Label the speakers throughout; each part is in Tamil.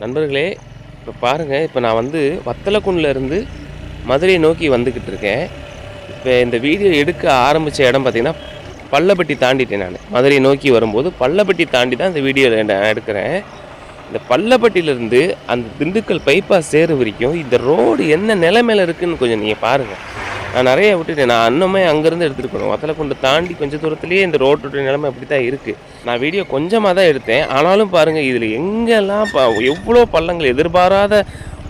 Speaker 1: நண்பர்களே, இப்போ பாருங்கள், இப்போ நான் வந்து வத்தலக்குண்டிலேருந்து மதுரையை நோக்கி வந்துக்கிட்டு இருக்கேன். இப்போ இந்த வீடியோ எடுக்க ஆரம்பித்த இடம் பார்த்திங்கன்னா, பள்ளப்பட்டி தாண்டிட்டேன். நான் மதுரையை நோக்கி வரும்போது பள்ளப்பட்டி தாண்டி தான் இந்த வீடியோ நான் எடுக்கிறேன். இந்த பள்ளப்பட்டியிலேருந்து அந்த திண்டுக்கல் பைபாஸ் சேரு வரைக்கும் இந்த ரோடு என்ன நிலைமையில் இருக்குதுன்னு கொஞ்சம் நீங்கள் பாருங்கள். நான் நிறைய விட்டுட்டேன். நான் அன்னமே அங்கேருந்து எடுத்துகிட்டு போகணும். வத்தலக்குண்டை தாண்டி கொஞ்சம் தூரத்துலேயே இந்த ரோட்டோட நிலைமை அப்படி தான் இருக்குது. நான் வீடியோ கொஞ்சமாக தான் எடுத்தேன். ஆனாலும் பாருங்கள், இதில் எங்கெல்லாம் எவ்வளோ பள்ளங்கள், எதிர்பாராத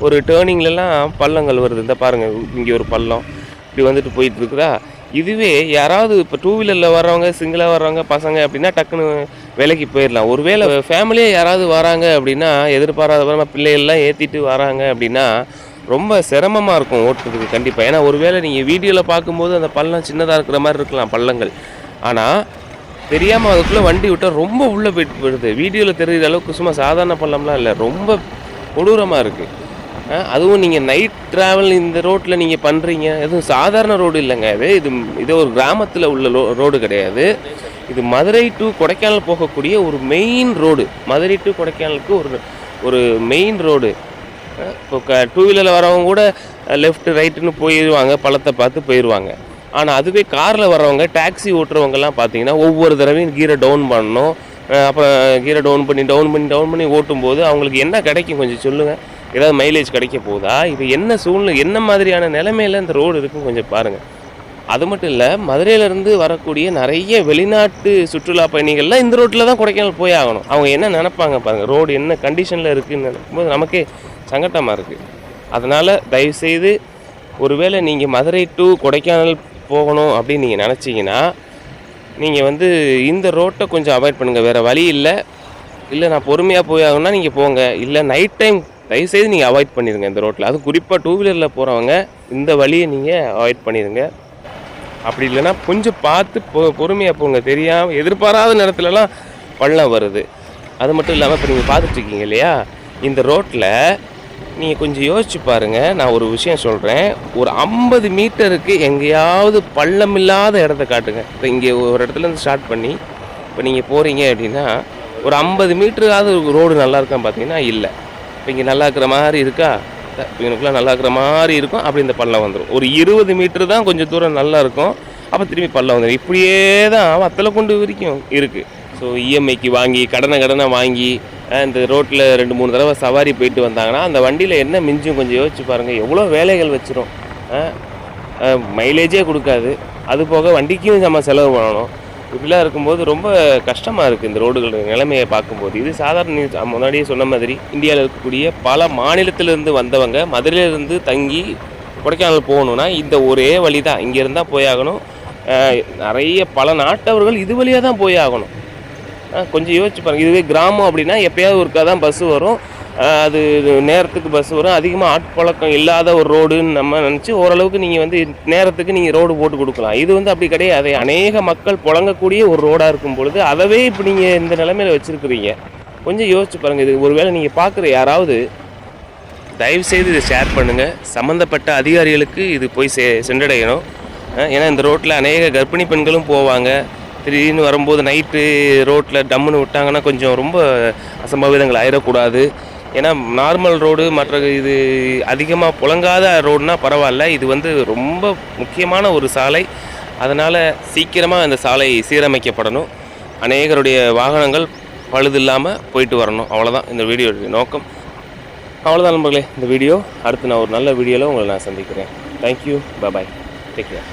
Speaker 1: ஒரு டேர்னிங்லலாம் பள்ளங்கள் வருது. இந்த பாருங்கள், இங்கே ஒரு பள்ளம் இப்படி வந்துட்டு போயிட்டு இருக்குதா. இதுவே யாராவது இப்போ டூ வீலரில் வர்றவங்க, சிங்கிளாக வர்றவங்க பசங்க அப்படின்னா டக்குன்னு வேலைக்கு போயிடலாம். ஒருவேளை ஃபேமிலியாக யாராவது வராங்க அப்படின்னா, எதிர்பாராத பிள்ளைகள்லாம் ஏற்றிட்டு வராங்க அப்படின்னா ரொம்ப சிரமமாக இருக்கும் ஓட்டுறதுக்கு கண்டிப்பாக. ஏன்னா ஒருவேளை நீங்கள் வீடியோவில் பார்க்கும்போது அந்த பள்ளம் சின்னதாக இருக்கிற மாதிரி இருக்கலாம் பள்ளங்கள். ஆனால் தெரியாமல் அதுக்குள்ளே வண்டி விட்டால் ரொம்ப உள்ளே போயிட்டு போயிடுது. வீடியோவில் தெரிகிற அளவுக்கு சும்மா சாதாரண பள்ளம்லாம் இல்லை, ரொம்ப கொடூரமாக இருக்குது. அதுவும் நீங்கள் நைட் ட்ராவல் இந்த ரோட்டில் நீங்கள் பண்ணுறீங்க. எதுவும் சாதாரண ரோடு இல்லைங்க. இது ஒரு கிராமத்தில் உள்ள ரோடு கிடையாது. இது மதுரை டு கொடைக்கானல் போகக்கூடிய ஒரு மெயின் ரோடு. மதுரை டு கொடைக்கானலுக்கு ஒரு மெயின் ரோடு. இப்போ டூ வீலரில் வரவங்க கூட லெஃப்ட்டு ரைட்டுன்னு போயிடுவாங்க, பள்ளத்தை பார்த்து போயிடுவாங்க. ஆனால் அதுவே காரில் வர்றவங்க, டாக்ஸி ஓட்டுறவங்கெல்லாம் பார்த்தீங்கன்னா ஒவ்வொரு தடவையும் கீரை டவுன் பண்ணணும். அப்புறம் கீரை டவுன் பண்ணி ஓட்டும்போது அவங்களுக்கு என்ன கிடைக்கும் கொஞ்சம் சொல்லுங்கள். ஏதாவது மைலேஜ் கிடைக்க போகுதா? இது என்ன சூழ்நிலை, என்ன மாதிரியான நிலைமையில் இந்த ரோடு இருக்குன்னு கொஞ்சம் பாருங்கள். அது மட்டும் இல்லை, மதுரையிலேருந்து வரக்கூடிய நிறைய வெளிநாட்டு சுற்றுலா பயணிகள்லாம் இந்த ரோட்டில் தான் கொடைக்கானல் போய் ஆகணும். அவங்க என்ன நினைப்பாங்க பாருங்கள், ரோடு என்ன கண்டிஷனில் இருக்குதுன்னு நினைக்கும்போது நமக்கே சங்கட்டமாக இருக்குது. அதனால் தயவுசெய்து, ஒருவேளை நீங்கள் மதுரை டு கொடைக்கானல் போகணும் அப்படின்னு நீங்கள் நினச்சிங்கன்னா, நீங்கள் வந்து இந்த ரோட்டை கொஞ்சம் அவாய்ட் பண்ணுங்கள். வேறு வழி இல்லை. நான் பொறுமையாக போய் ஆகணும்னா நீங்கள் போங்க. இல்லை நைட் டைம் தயவுசெய்து நீங்கள் அவாய்ட் பண்ணிடுங்க இந்த ரோட்டில். அது குறிப்பாக டூ வீலரில் போகிறவங்க இந்த வழியை நீங்கள் அவாய்ட் பண்ணிடுங்க. அப்படி இல்லைன்னா கொஞ்சம் பார்த்து பொறுமையாக போங்க. தெரியாமல் எதிர்பாராத நேரத்துலலாம் பள்ளம் வருது. அது மட்டும் இல்லாமல் இப்போ நீங்கள் பார்த்துட்ருக்கீங்க இல்லையா, இந்த ரோட்டில் நீங்கள் கொஞ்சம் யோசிச்சு பாருங்கள். நான் ஒரு விஷயம் சொல்கிறேன். ஒரு 50 மீட்டருக்கு எங்கேயாவது பள்ளம் இல்லாத இடத்த காட்டுங்க. இப்போ இங்கே ஒரு இடத்துலேருந்து ஸ்டார்ட் பண்ணி இப்போ நீங்கள் போகிறீங்க அப்படின்னா ஒரு 50 மீட்டருக்காவது ரோடு நல்லா இருக்கான்னு பார்த்தீங்கன்னா இல்லை. இப்போ இங்கே நல்லா இருக்கிற மாதிரி இருக்கா, இவனுக்குலாம் நல்லா இருக்கிற மாதிரி இருக்கும். அப்படி இந்த பள்ளம் வந்துடும். ஒரு 20 மீட்டர் தான் கொஞ்சம் தூரம் நல்லா இருக்கும். அப்போ திரும்பி பள்ளம் வந்துடும். இப்படியே தான் வத்தலக்குண்டு வரைக்கும் இருக்குது. ஸோ இஎம்ஐக்கு வாங்கி கடனை வாங்கி இந்த ரோட்டில் 2-3 தடவை சவாரி போயிட்டு வந்தாங்கன்னா அந்த வண்டியில் என்ன மிஞ்சும் கொஞ்சம் யோசிச்சு பாருங்கள். எவ்வளோ வேலைகள் வச்சிரும். மைலேஜே கொடுக்காது. அது போக வண்டிக்கும் நம்ம செலவு பண்ணணும். இப்படிலாம் இருக்கும்போது ரொம்ப கஷ்டமாக இருக்குது இந்த ரோடுகள் நிலைமையை பார்க்கும்போது. இது சாதாரண முன்னாடியே சொன்ன மாதிரி இந்தியாவில் இருக்கக்கூடிய பல மாநிலத்திலேருந்து வந்தவங்க மதுரையிலேருந்து தங்கி கொடைக்கானல் போகணுன்னா இந்த ஒரே வழி தான். இங்கே இருந்தால் போயாகணும். நிறைய பல நாட்டவர்கள் இது வழியாக தான் போயாகணும். கொஞ்சம் யோசிச்சு பாருங்கள். இதுவே கிராமம் அப்படின்னா எப்போயாவது ஒருக்கா தான் பஸ்ஸு வரும். அது நேரத்துக்கு பஸ் வரும். அதிகமாக ஆட்பழக்கம் இல்லாத ஒரு ரோடுன்னு நம்ம நினச்சி ஓரளவுக்கு நீங்கள் வந்து நேரத்துக்கு நீங்கள் ரோடு போட்டு கொடுக்கலாம். இது வந்து அப்படி கிடையாது. அநேக மக்கள் புழங்கக்கூடிய ஒரு ரோடாக இருக்கும் பொழுது அதவே இப்போ நீங்கள் இந்த நிலைமையில் வச்சுருக்குறீங்க. கொஞ்சம் யோசிச்சு பாருங்கள். இது ஒருவேளை நீங்கள் பார்க்குற யாராவது தயவுசெய்து இதை ஷேர் பண்ணுங்கள். சம்மந்தப்பட்ட அதிகாரிகளுக்கு இது போய் சென்றடையணும். ஏன்னா இந்த ரோட்டில் அநேக கர்ப்பிணி பெண்களும் போவாங்க. திடீர்னு வரும்போது நைட்டு ரோட்டில் டம்முன்னு விட்டாங்கன்னா கொஞ்சம் ரொம்ப அசம்பாவிதங்கள் ஆயிடக்கூடாது. ஏன்னா நார்மல் ரோடு மற்ற இது அதிகமாக புழங்காத ரோடுனா பரவாயில்ல. இது வந்து ரொம்ப முக்கியமான ஒரு சாலை. அதனால் சீக்கிரமாக இந்த சாலை சீரமைக்கப்படணும். அநேகருடைய வாகனங்கள் பழுது இல்லாமல் போயிட்டு வரணும். அவ்வளோதான் இந்த வீடியோடைய நோக்கம். அவ்வளோதான் நண்பர்களே இந்த வீடியோ. அடுத்து நான் ஒரு நல்ல வீடியோவில் உங்களை நான் சந்திக்கிறேன். தேங்க்யூ. பாய். Take care.